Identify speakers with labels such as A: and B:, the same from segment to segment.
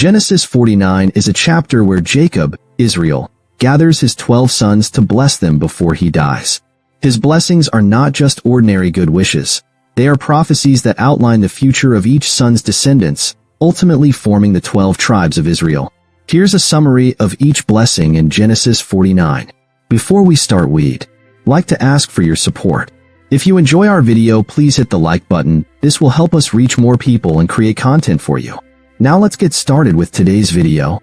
A: Genesis 49 is a chapter where Jacob, Israel, gathers his 12 sons to bless them before he dies. His blessings are not just ordinary good wishes. They are prophecies that outline the future of each son's descendants, ultimately forming the 12 tribes of Israel. Here's a summary of each blessing in Genesis 49. Before we start, we'd like to ask for your support. If you enjoy our video, please hit the like button. This will help us reach more people and create content for you. Now let's get started with today's video.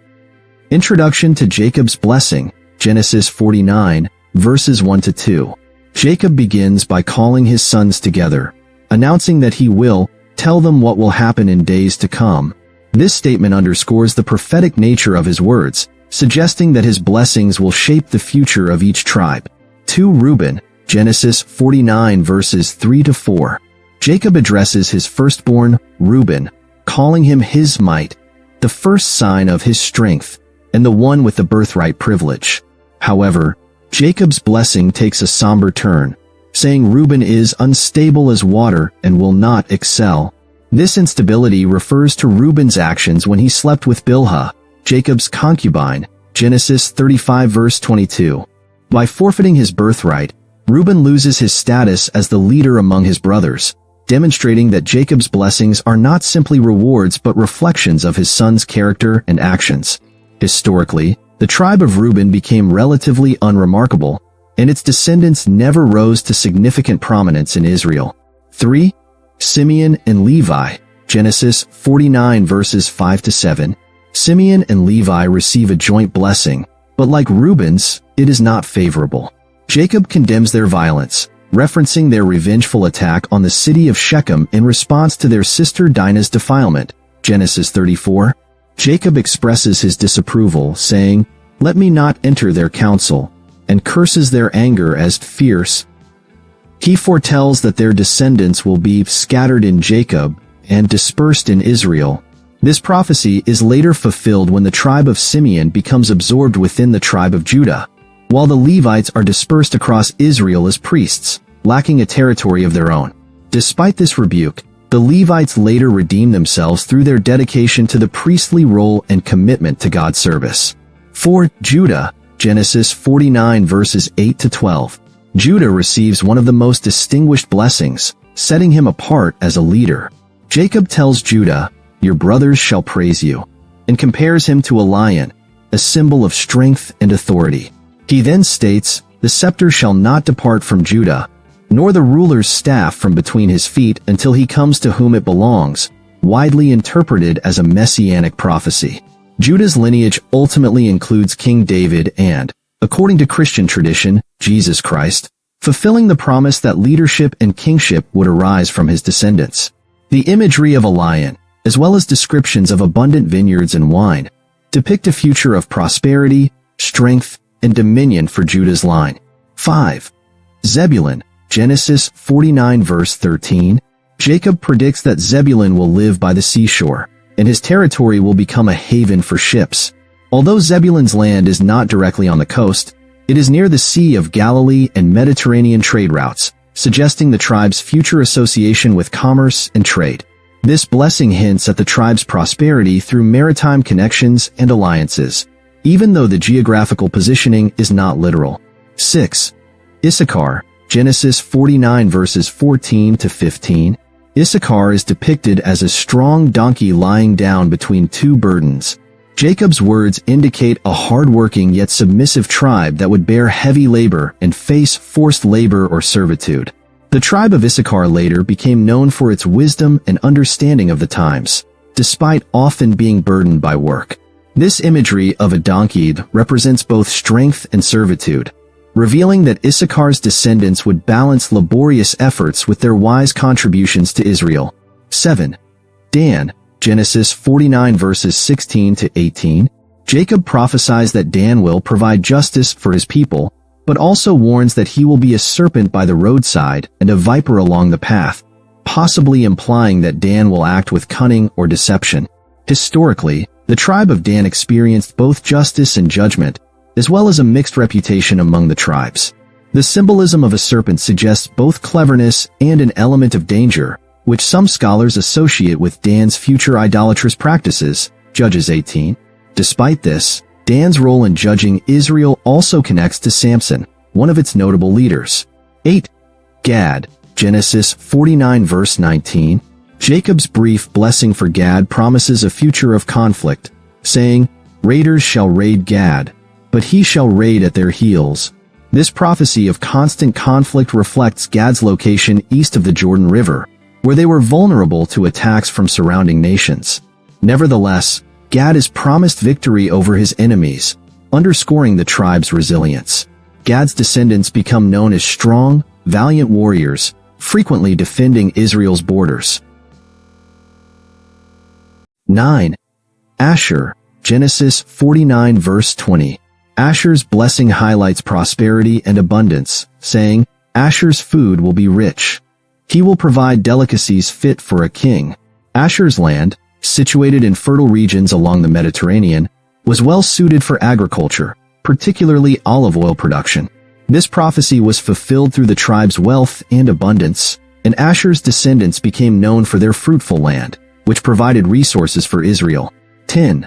A: Introduction to Jacob's blessing, Genesis 49, verses 1-2. Jacob begins by calling his sons together, announcing that he will tell them what will happen in days to come. This statement underscores the prophetic nature of his words, suggesting that his blessings will shape the future of each tribe. To Reuben, Genesis 49 verses 3-4. Jacob addresses his firstborn, Reuben, calling him his might, the first sign of his strength, and the one with the birthright privilege. However, Jacob's blessing takes a somber turn, saying Reuben is unstable as water and will not excel. This instability refers to Reuben's actions when he slept with Bilhah, Jacob's concubine, Genesis 35 verse 22. By forfeiting his birthright, Reuben loses his status as the leader among his brothers, demonstrating that Jacob's blessings are not simply rewards but reflections of his son's character and actions. Historically, the tribe of Reuben became relatively unremarkable, and its descendants never rose to significant prominence in Israel. 3. Simeon and Levi, Genesis 49 verses 5-7. Simeon and Levi receive a joint blessing, but like Reuben's, it is not favorable. Jacob condemns their violence, referencing their revengeful attack on the city of Shechem in response to their sister Dinah's defilement, Genesis 34. Jacob expresses his disapproval, saying, "Let me not enter their counsel," and curses their anger as fierce. He foretells that their descendants will be scattered in Jacob and dispersed in Israel. This prophecy is later fulfilled when the tribe of Simeon becomes absorbed within the tribe of Judah, while the Levites are dispersed across Israel as priests, lacking a territory of their own. Despite this rebuke, the Levites later redeem themselves through their dedication to the priestly role and commitment to God's service. 4. Judah, Genesis 49 verses 8-12. Judah receives one of the most distinguished blessings, setting him apart as a leader. Jacob tells Judah, "Your brothers shall praise you," and compares him to a lion, a symbol of strength and authority. He then states, "The scepter shall not depart from Judah, nor the ruler's staff from between his feet until he comes to whom it belongs," widely interpreted as a messianic prophecy. Judah's lineage ultimately includes King David and, according to Christian tradition, Jesus Christ, fulfilling the promise that leadership and kingship would arise from his descendants. The imagery of a lion, as well as descriptions of abundant vineyards and wine, depict a future of prosperity, strength, and dominion for Judah's line. 5. Zebulun, Genesis 49 verse 13. Jacob predicts that Zebulun will live by the seashore, and his territory will become a haven for ships. Although Zebulun's land is not directly on the coast, it is near the Sea of Galilee and Mediterranean trade routes, suggesting the tribe's future association with commerce and trade. This blessing hints at the tribe's prosperity through maritime connections and alliances, even though the geographical positioning is not literal. 6. Issachar, Genesis 49 verses 14-15. Issachar is depicted as a strong donkey lying down between two burdens. Jacob's words indicate a hard-working yet submissive tribe that would bear heavy labor and face forced labor or servitude. The tribe of Issachar later became known for its wisdom and understanding of the times, despite often being burdened by work. This imagery of a donkey represents both strength and servitude, revealing that Issachar's descendants would balance laborious efforts with their wise contributions to Israel. 7. Dan, Genesis 49 verses 16-18. Jacob prophesies that Dan will provide justice for his people, but also warns that he will be a serpent by the roadside and a viper along the path, possibly implying that Dan will act with cunning or deception. Historically, the tribe of Dan experienced both justice and judgment, as well as a mixed reputation among the tribes. The symbolism of a serpent suggests both cleverness and an element of danger, which some scholars associate with Dan's future idolatrous practices, Judges 18. Despite this, Dan's role in judging Israel also connects to Samson, one of its notable leaders. 8. Gad, Genesis 49 verse 19. Jacob's brief blessing for Gad promises a future of conflict, saying, "Raiders shall raid Gad, but he shall raid at their heels." This prophecy of constant conflict reflects Gad's location east of the Jordan River, where they were vulnerable to attacks from surrounding nations. Nevertheless, Gad is promised victory over his enemies, underscoring the tribe's resilience. Gad's descendants become known as strong, valiant warriors, frequently defending Israel's borders. 9. Asher, Genesis 49 verse 20. Asher's blessing highlights prosperity and abundance, saying, "Asher's food will be rich. He will provide delicacies fit for a king." Asher's land, situated in fertile regions along the Mediterranean, was well suited for agriculture, particularly olive oil production. This prophecy was fulfilled through the tribe's wealth and abundance, and Asher's descendants became known for their fruitful land, which provided resources for Israel. 10.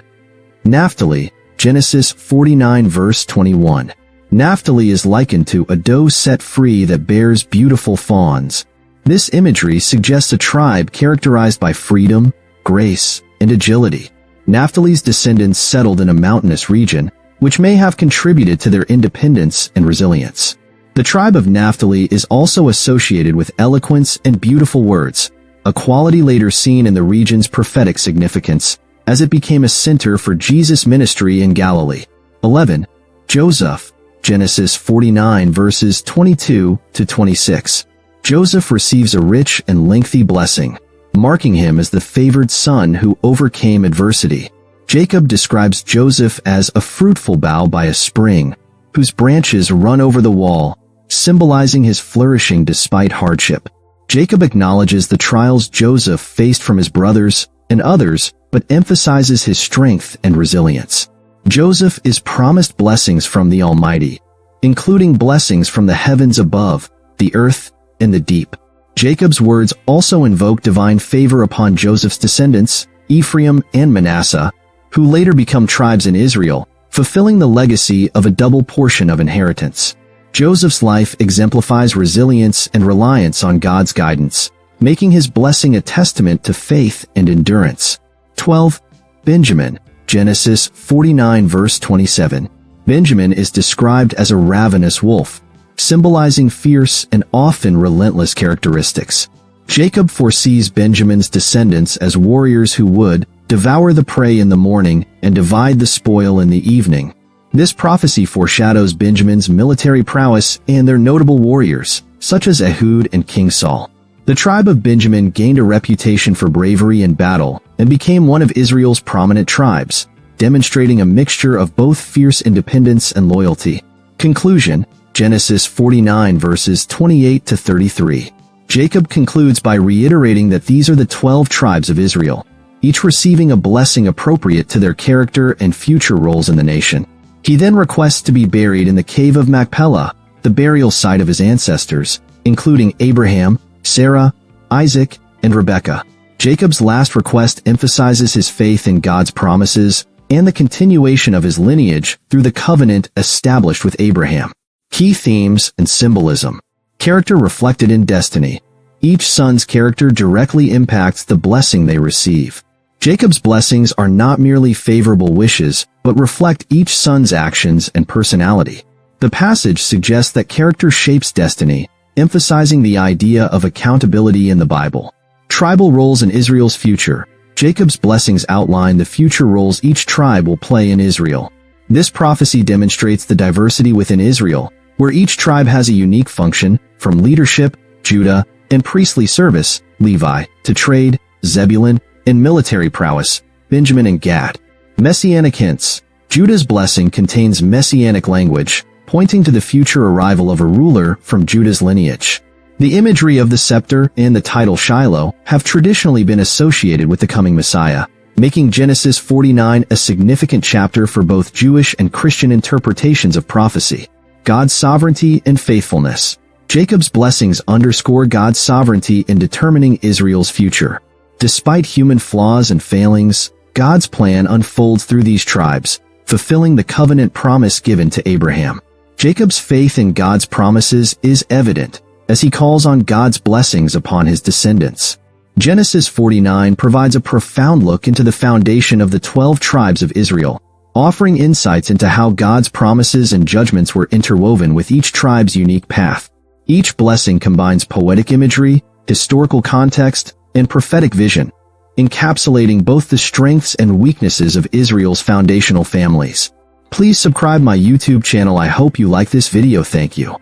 A: Naphtali, Genesis 49 verse 21. Naphtali is likened to a doe set free that bears beautiful fawns. This imagery suggests a tribe characterized by freedom, grace, and agility. Naphtali's descendants settled in a mountainous region, which may have contributed to their independence and resilience. The tribe of Naphtali is also associated with eloquence and beautiful words, a quality later seen in the region's prophetic significance, as it became a center for Jesus' ministry in Galilee. 11. Joseph, Genesis 49 verses 22 to 26. Joseph receives a rich and lengthy blessing, marking him as the favored son who overcame adversity. Jacob describes Joseph as a fruitful bough by a spring, whose branches run over the wall, symbolizing his flourishing despite hardship. Jacob acknowledges the trials Joseph faced from his brothers and others, but emphasizes his strength and resilience. Joseph is promised blessings from the Almighty, including blessings from the heavens above, the earth, and the deep. Jacob's words also invoke divine favor upon Joseph's descendants, Ephraim and Manasseh, who later become tribes in Israel, fulfilling the legacy of a double portion of inheritance. Joseph's life exemplifies resilience and reliance on God's guidance, making his blessing a testament to faith and endurance. 12. Benjamin, Genesis 49 verse 27. Benjamin is described as a ravenous wolf, symbolizing fierce and often relentless characteristics. Jacob foresees Benjamin's descendants as warriors who would devour the prey in the morning and divide the spoil in the evening. This prophecy foreshadows Benjamin's military prowess and their notable warriors, such as Ehud and King Saul. The tribe of Benjamin gained a reputation for bravery in battle and became one of Israel's prominent tribes, demonstrating a mixture of both fierce independence and loyalty. Conclusion, Genesis 49 verses 28 to 33. Jacob concludes by reiterating that these are the 12 tribes of Israel, each receiving a blessing appropriate to their character and future roles in the nation. He then requests to be buried in the cave of Machpelah, the burial site of his ancestors, including Abraham, Sarah, Isaac, and Rebekah. Jacob's last request emphasizes his faith in God's promises and the continuation of his lineage through the covenant established with Abraham. Key themes and symbolism. Character reflected in destiny. Each son's character directly impacts the blessing they receive. Jacob's blessings are not merely favorable wishes, but reflect each son's actions and personality. The passage suggests that character shapes destiny, emphasizing the idea of accountability in the Bible. Tribal roles in Israel's future. Jacob's blessings outline the future roles each tribe will play in Israel. This prophecy demonstrates the diversity within Israel, where each tribe has a unique function, from leadership, Judah, and priestly service, Levi, to trade, Zebulun, and military prowess, Benjamin and Gad. Messianic hints. Judah's blessing contains messianic language, pointing to the future arrival of a ruler from Judah's lineage. The imagery of the scepter and the title Shiloh have traditionally been associated with the coming Messiah, making Genesis 49 a significant chapter for both Jewish and Christian interpretations of prophecy. God's sovereignty and faithfulness. Jacob's blessings underscore God's sovereignty in determining Israel's future. Despite human flaws and failings, God's plan unfolds through these tribes, fulfilling the covenant promise given to Abraham. Jacob's faith in God's promises is evident, as he calls on God's blessings upon his descendants. Genesis 49 provides a profound look into the foundation of the 12 tribes of Israel, offering insights into how God's promises and judgments were interwoven with each tribe's unique path. Each blessing combines poetic imagery, historical context, and prophetic vision, encapsulating both the strengths and weaknesses of Israel's foundational families. Please subscribe my YouTube channel. I hope you like this video. Thank you.